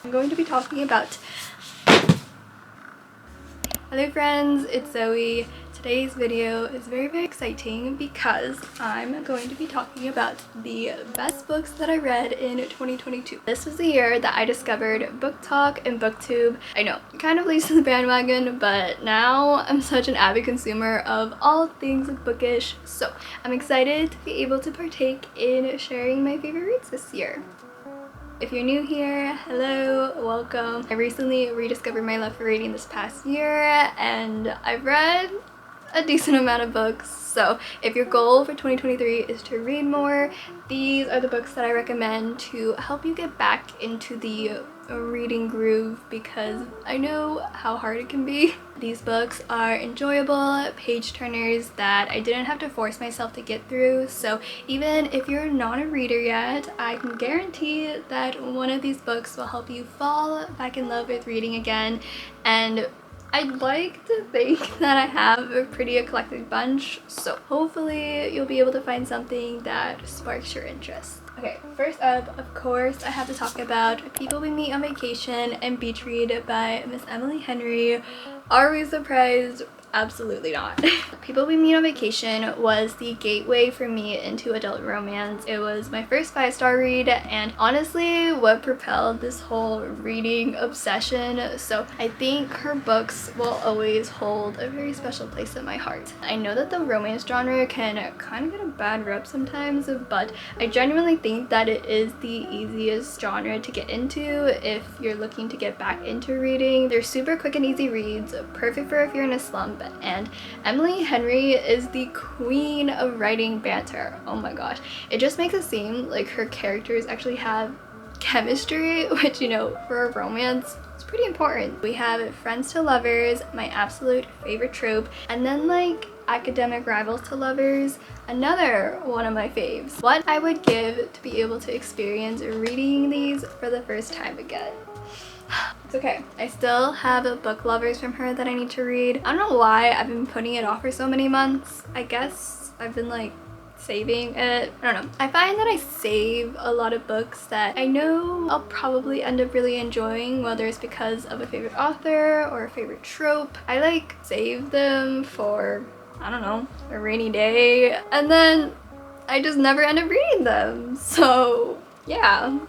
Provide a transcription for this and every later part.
I'm going to be talking about... Hello friends, it's Zoe. Today's video is very exciting because I'm going to be talking about the best books that I read in 2022. This was the year that I discovered Book Talk and BookTube. I know, kind of late to the bandwagon, but now I'm such an avid consumer of all things bookish, so I'm excited to be able to partake in sharing my favorite reads this year. If you're new here, hello, welcome. I recently rediscovered my love for reading this past year and I've read a decent amount of books. So if your goal for 2023 is to read more, these are the books that I recommend to help you get back into the reading groove because I know how hard it can be. These books are enjoyable page turners that I didn't have to force myself to get through, so even if you're not a reader yet, I can guarantee that one of these books will help you fall back in love with reading again. And I'd like to think that I have a pretty eclectic bunch, so hopefully you'll be able to find something that sparks your interest. Okay, first up, of course, I have to talk about People We Meet on Vacation and Beach Read by Miss Emily Henry. Are we surprised? Absolutely not. People We Meet on Vacation was the gateway for me into adult romance. It was my first 5-star read and honestly what propelled this whole reading obsession, so I think her books will always hold a very special place in my heart. I know that the romance genre can kind of get a bad rep sometimes, but I genuinely think that it is the easiest genre to get into if you're looking to get back into reading. They're super quick and easy reads, perfect for if you're in a slump, and Emily Henry is the queen of writing banter. Oh my gosh. It just makes it seem like her characters actually have chemistry, which, you know, for a romance, it's pretty important. We have friends to lovers, my absolute favorite trope, and then like academic rivals to lovers, another one of my faves. What I would give to be able to experience reading these for the first time again. It's okay. I still have book lovers from her that I need to read. I don't know why I've been putting it off for so many months. I guess I've been like saving it. I don't know. I find that I save a lot of books that I know I'll probably end up really enjoying, whether it's because of a favorite author or a favorite trope. I like save them for, I don't know, a rainy day, and then I just never end up reading them. So yeah,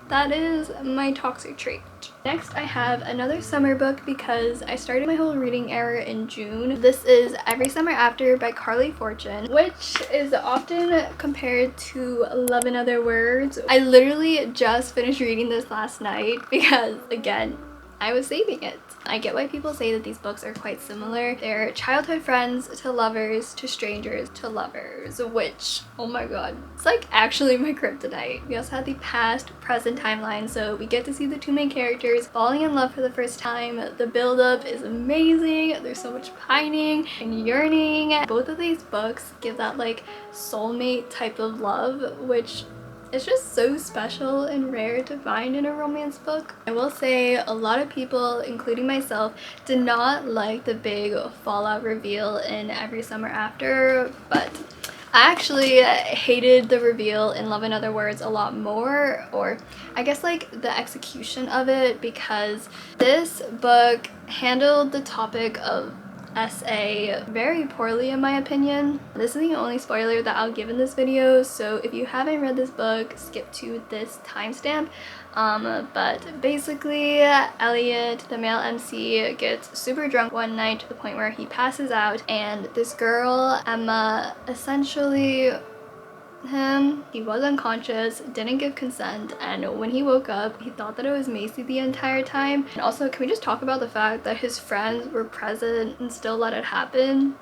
that is my toxic trait. Next, I have another summer book because I started my whole reading era in June. This is Every Summer After by Carly Fortune, which is often compared to Love in Other Words. I literally just finished reading this last night because, again, I was saving it. I get why people say that these books are quite similar. They're childhood friends to lovers to strangers to lovers, which, oh my god, it's like actually my kryptonite. We also have the past present timeline, so we get to see the two main characters falling in love for the first time. The build-up is amazing. There's so much pining and yearning. Both of these books give that like soulmate type of love, which it's just so special and rare to find in a romance book. I will say a lot of people, including myself, did not like the big fallout reveal in Every Summer After, but I actually hated the reveal in Love in Other Words a lot more, or I guess like the execution of it, because this book handled the topic of SA very poorly in my opinion. This is the only spoiler that I'll give in this video, so if you haven't read this book, skip to this timestamp. But basically Elliot, the male MC, gets super drunk one night to the point where he passes out, and this girl, Emma, essentially he was unconscious, didn't give consent, and when he woke up he thought that it was Macy the entire time. And also, can we just talk about the fact that his friends were present and still let it happen?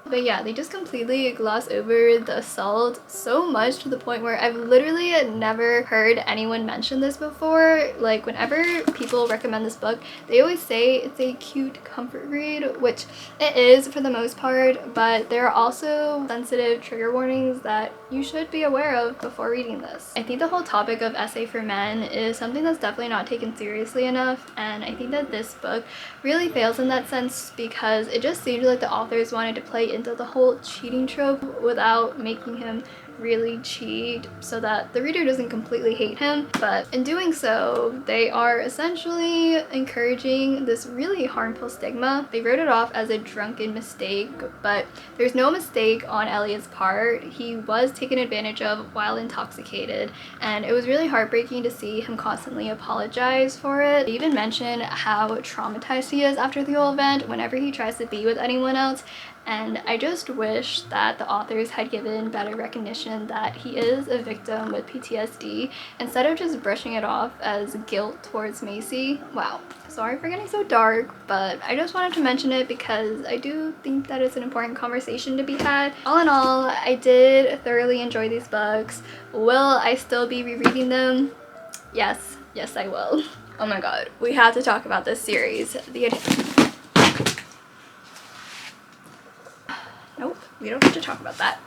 But yeah, they just completely gloss over the assault so much to the point where I've literally never heard anyone mention this before. Like, whenever people recommend this book, they always say it's a cute comfort read, which it is for the most part, but there are also sensitive trigger warnings that you should be aware of before reading this. I think the whole topic of SA for men is something that's definitely not taken seriously enough, and I think that this book really fails in that sense because it just seemed like the authors wanted to play into the whole cheating trope without making him really cheat so that the reader doesn't completely hate him, but in doing so, they are essentially encouraging this really harmful stigma. They wrote it off as a drunken mistake, but there's no mistake on Elliot's part. He was taken advantage of while intoxicated, and it was really heartbreaking to see him constantly apologize for it. They even mention how traumatized he is after the whole event whenever he tries to be with anyone else, and I just wish that the authors had given better recognition that he is a victim with PTSD instead of just brushing it off as guilt towards Macy. Wow, sorry for getting so dark, but I just wanted to mention it because I do think that it's an important conversation to be had. All in all, I did thoroughly enjoy these books. Will I still be rereading them? Yes, I will. Oh my god, we have to talk about this series. Nope, we don't have to talk about that.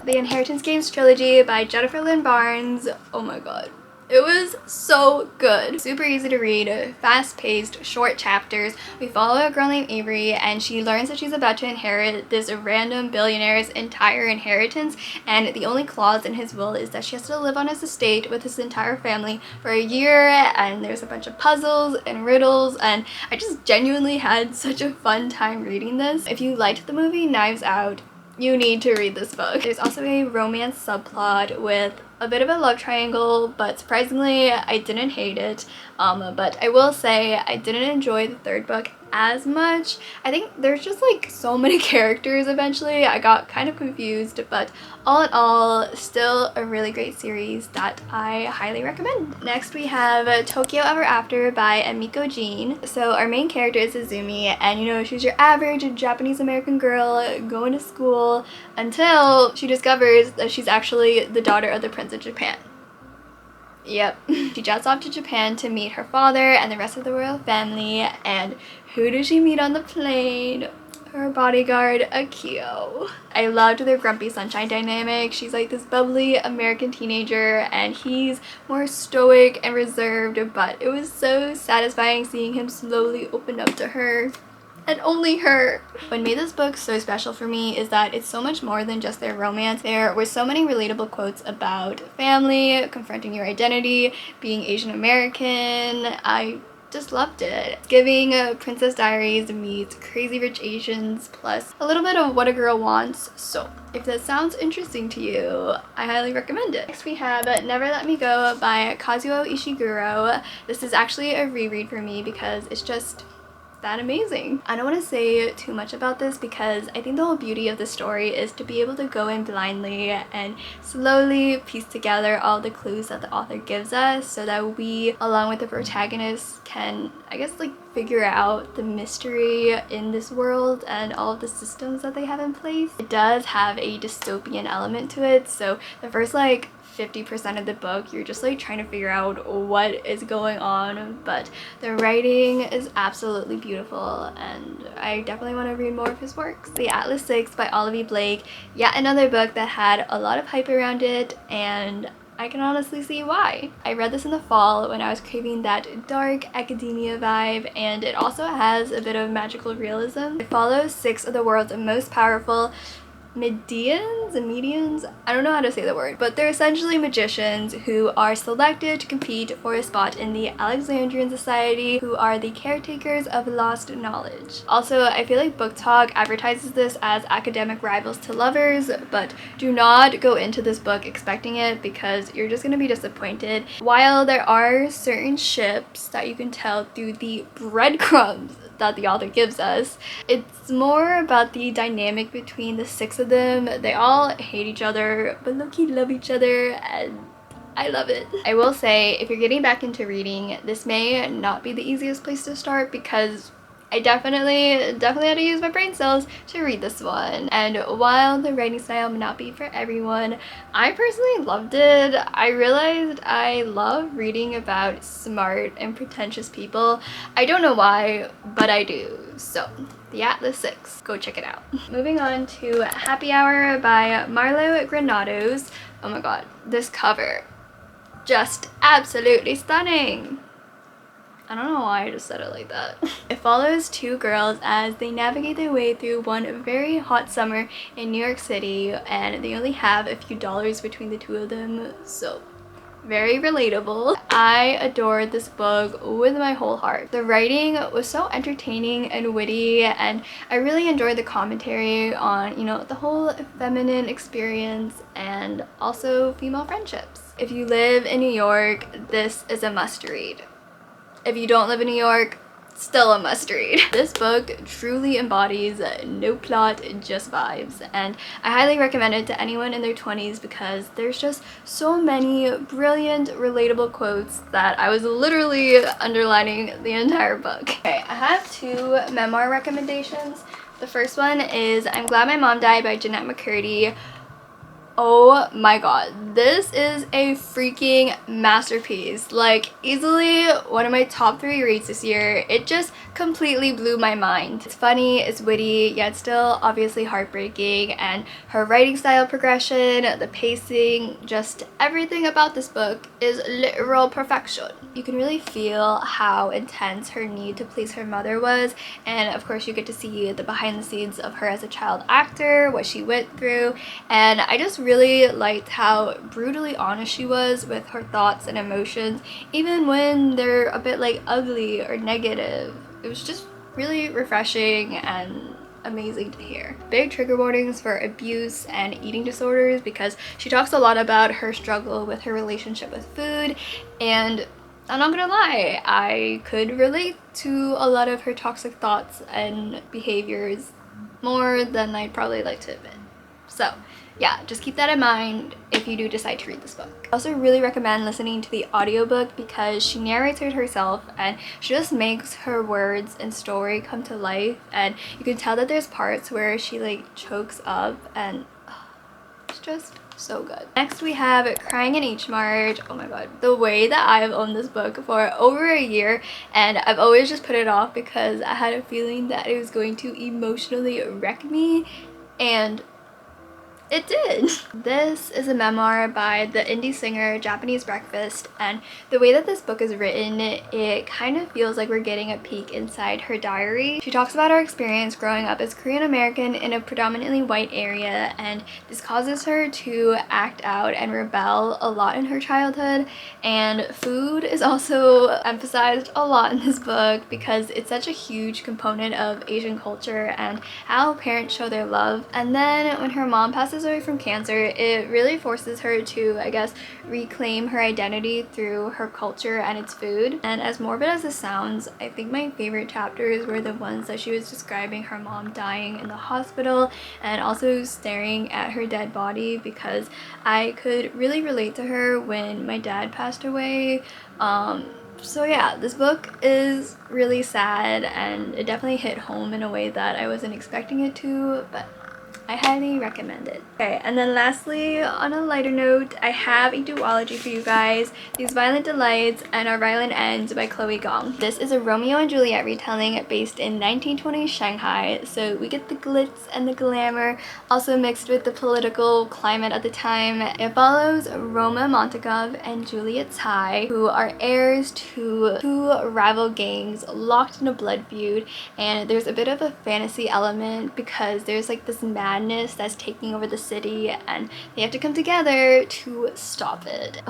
The Inheritance Games trilogy by Jennifer Lynn Barnes. Oh my god. It was so good. Super easy to read, fast-paced, short chapters. We follow a girl named Avery, and she learns that she's about to inherit this random billionaire's entire inheritance, and the only clause in his will is that she has to live on his estate with his entire family for a year, and there's a bunch of puzzles and riddles, and I just genuinely had such a fun time reading this. If you liked the movie Knives Out, you need to read this book. There's also a romance subplot with a bit of a love triangle, but surprisingly I didn't hate it. But I will say I didn't enjoy the third book as much. I think there's just like so many characters eventually. I got kind of confused, but all in all, still a really great series that I highly recommend. Next we have Tokyo Ever After by Emiko Jean. So our main character is Izumi, and you know, she's your average Japanese American girl going to school until she discovers that she's actually the daughter of the Prince of Japan. Yep. She jets off to Japan to meet her father and the rest of the royal family, and who does she meet on the plane? Her bodyguard, Akio. I loved their grumpy sunshine dynamic. She's like this bubbly American teenager, and he's more stoic and reserved, but it was so satisfying seeing him slowly open up to her. And only her. What made this book so special for me is that it's so much more than just their romance. There were so many relatable quotes about family, confronting your identity, being Asian American. I just loved it. It's giving Princess Diaries meets Crazy Rich Asians plus a little bit of what a girl wants. So if that sounds interesting to you, I highly recommend it. Next we have Never Let Me Go by Kazuo Ishiguro. This is actually a reread for me because it's just that amazing. I don't want to say too much about this because I think the whole beauty of the story is to be able to go in blindly and slowly piece together all the clues that the author gives us so that we, along with the protagonist, can, I guess, like figure out the mystery in this world and all of the systems that they have in place. It does have a dystopian element to it, so the first like 50% of the book you're just like trying to figure out what is going on, but the writing is absolutely beautiful and I definitely want to read more of his works. The Atlas 6 by Olivia Blake, yet another book that had a lot of hype around it, and I can honestly see why. I read this in the fall when I was craving that dark academia vibe, and it also has a bit of magical realism. It follows 6 of the world's most powerful medians, I don't know how to say the word, but they're essentially magicians who are selected to compete for a spot in the Alexandrian Society, who are the caretakers of lost knowledge. Also, I feel like Book Talk advertises this as academic rivals to lovers, but do not go into this book expecting it because you're just going to be disappointed. While there are certain ships that you can tell through the breadcrumbs that the author gives us, it's more about the dynamic between the 6 of them. They all hate each other but low-key love each other, and I love it. I will say, if you're getting back into reading, this may not be the easiest place to start because I definitely had to use my brain cells to read this one. And while the writing style may not be for everyone, I personally loved it. I realized I love reading about smart and pretentious people. I don't know why, but I do. So, The Atlas 6. Go check it out. Moving on to Happy Hour by Marlo Granados. Oh my god, this cover. Just absolutely stunning. I don't know why I just said it like that. It follows two girls as they navigate their way through one very hot summer in New York City, and they only have a few dollars between the two of them, so very relatable. I adored this book with my whole heart. The writing was so entertaining and witty, and I really enjoyed the commentary on, you know, the whole feminine experience and also female friendships. If you live in New York, this is a must read. If you don't live in New York, still a must read. This book truly embodies no plot, just vibes, and I highly recommend it to anyone in their 20s because there's just so many brilliant, relatable quotes that I was literally underlining the entire book. Okay, I have two memoir recommendations. The first one is I'm Glad My Mom Died by Jeanette McCurdy. Oh my god, this is a freaking masterpiece. Like, easily one of my top 3 reads this year. It just completely blew my mind. It's funny, it's witty, yet still obviously heartbreaking, and her writing style progression, the pacing, just everything about this book is literal perfection. You can really feel how intense her need to please her mother was, and of course you get to see the behind the scenes of her as a child actor, what she went through, and I just really liked how brutally honest she was with her thoughts and emotions, even when they're a bit like ugly or negative. It was just really refreshing and amazing to hear. Big trigger warnings for abuse and eating disorders because she talks a lot about her struggle with her relationship with food, and I'm not gonna lie, I could relate to a lot of her toxic thoughts and behaviors more than I'd probably like to admit. So yeah, just keep that in mind if you do decide to read this book. I also really recommend listening to the audiobook because she narrates it herself and she just makes her words and story come to life, and you can tell that there's parts where she like chokes up, and it's just so good. Next we have Crying in H Mart. Oh my god, the way that I've owned this book for over a year, and I've always just put it off because I had a feeling that it was going to emotionally wreck me, and it did. This is a memoir by the indie singer Japanese Breakfast, and the way that this book is written, it kind of feels like we're getting a peek inside her diary. She talks about her experience growing up as Korean American in a predominantly white area, and this causes her to act out and rebel a lot in her childhood, and food is also emphasized a lot in this book because it's such a huge component of Asian culture and how parents show their love. And then when her mom passes away from cancer, it really forces her to, I guess, reclaim her identity through her culture and its food. And as morbid as this sounds, I think my favorite chapters were the ones that she was describing her mom dying in the hospital and also staring at her dead body, because I could really relate to her when my dad passed away. So yeah, this book is really sad and it definitely hit home in a way that I wasn't expecting it to, but I highly recommend it. Okay, and then lastly, on a lighter note, I have a duology for you guys, These Violent Delights and Our Violent Ends by Chloe Gong. This is a Romeo and Juliet retelling based in 1920s Shanghai, so we get the glitz and the glamour, also mixed with the political climate at the time. It follows Roma Montaukov and Juliet Tsai, who are heirs to two rival gangs locked in a blood feud, and there's a bit of a fantasy element because there's like this madness that's taking over the city and they have to come together to stop it.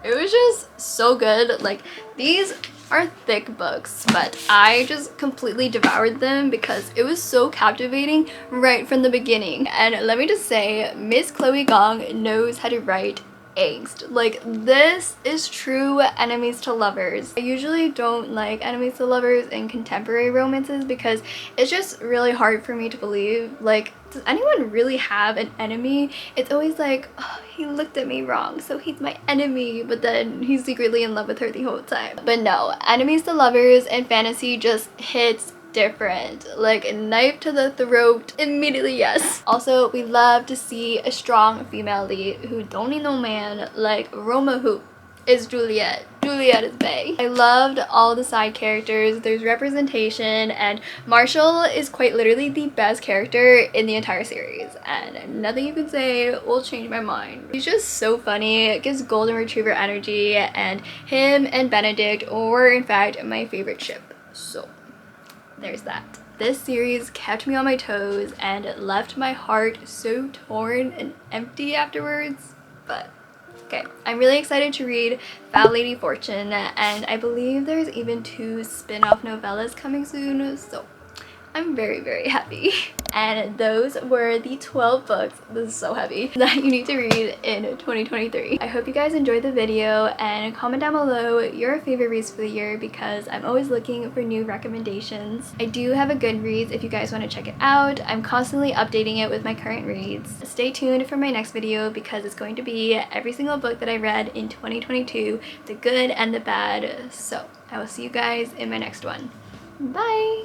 It was just so good. Like, these are thick books, but I just completely devoured them because it was so captivating right from the beginning. And let me just say, Miss Chloe Gong knows how to write angst. Like, this is true enemies to lovers. I usually don't like enemies to lovers in contemporary romances because it's just really hard for me to believe. Like, does anyone really have an enemy? It's always like, oh, he looked at me wrong, so he's my enemy, but then he's secretly in love with her the whole time. But no, enemies to lovers in fantasy just hits different. Like, a knife to the throat, immediately yes. Also, we love to see a strong female lead who don't need no man, like Roma, who is Juliet. Juliet is bae. I loved all the side characters. There's representation, and Marshall is quite literally the best character in the entire series, and nothing you can say will change my mind. He's just so funny. It gives golden retriever energy, and him and Benedict were in fact my favorite ship. So there's that. This series kept me on my toes and left my heart so torn and empty afterwards, but okay, I'm really excited to read Foul Lady Fortune, and I believe there's even 2 spin-off novellas coming soon, so I'm very, very happy. And those were the 12 books, this is so heavy, that you need to read in 2023. I hope you guys enjoyed the video, and comment down below your favorite reads for the year because I'm always looking for new recommendations. I do have a Goodreads if you guys want to check it out. I'm constantly updating it with my current reads. Stay tuned for my next video because it's going to be every single book that I read in 2022, the good and the bad. So I will see you guys in my next one. Bye!